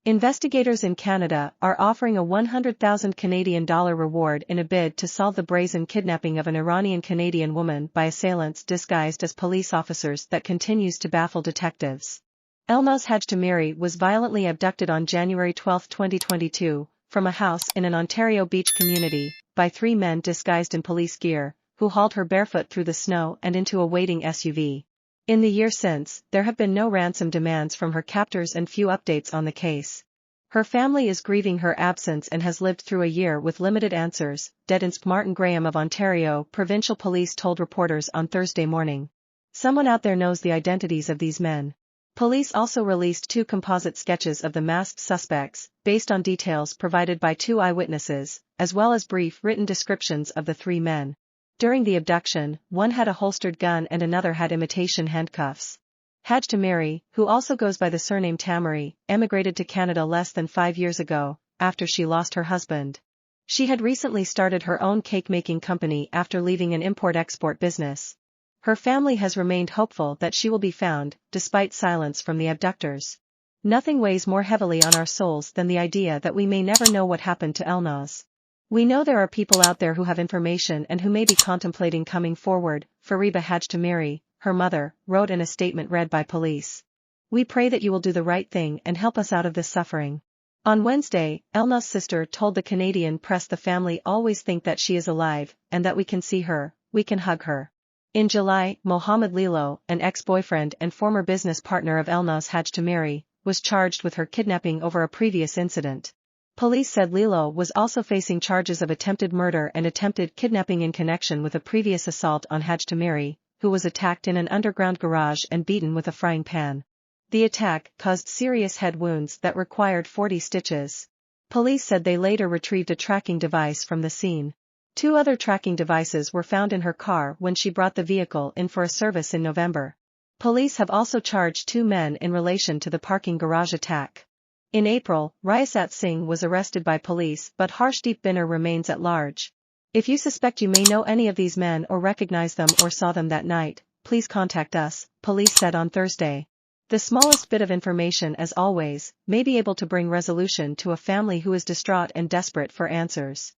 Investigators in Canada are offering a 100,000 Canadian dollar reward in a bid to solve the brazen kidnapping of an Iranian-Canadian woman by assailants disguised as police officers that continues to baffle detectives. Elnaz Hajtamiri was violently abducted on January 12, 2022, from a house in an Ontario beach community, by three men disguised in police gear, who hauled her barefoot through the snow and into a waiting SUV. In the year since, there have been no ransom demands from her captors and few updates on the case. Her family is grieving her absence and has lived through a year with limited answers, Dedinsp Martin Graham of Ontario Provincial Police told reporters on Thursday morning. Someone out there knows the identities of these men. Police also released 2 composite sketches of the masked suspects, based on details provided by 2 eyewitnesses, as well as brief written descriptions of the 3 men. During the abduction, one had a holstered gun and another had imitation handcuffs. Hajtamiri, who also goes by the surname Tamiri, emigrated to Canada less than 5 years ago, after she lost her husband. She had recently started her own cake-making company after leaving an import-export business. Her family has remained hopeful that she will be found, despite silence from the abductors. Nothing weighs more heavily on our souls than the idea that we may never know what happened to Elnaz. We know there are people out there who have information and who may be contemplating coming forward, Fariba Hajtamiri, her mother, wrote in a statement read by police. We pray that you will do the right thing and help us out of this suffering. On Wednesday, Elnaz's sister told the Canadian press the family always think that she is alive, and that we can see her, we can hug her. In July, Mohammed Lilo, an ex-boyfriend and former business partner of Elnaz Hajtamiri, was charged with her kidnapping over a previous incident. Police said Lilo was also facing charges of attempted murder and attempted kidnapping in connection with a previous assault on Hajtamiri, who was attacked in an underground garage and beaten with a frying pan. The attack caused serious head wounds that required 40 stitches. Police said they later retrieved a tracking device from the scene. 2 other tracking devices were found in her car when she brought the vehicle in for a service in November. Police have also charged 2 men in relation to the parking garage attack. In April, Ryasat Singh was arrested by police but Harshdeep Binner remains at large. If you suspect you may know any of these men or recognize them or saw them that night, please contact us, police said on Thursday. The smallest bit of information, as always, may be able to bring resolution to a family who is distraught and desperate for answers.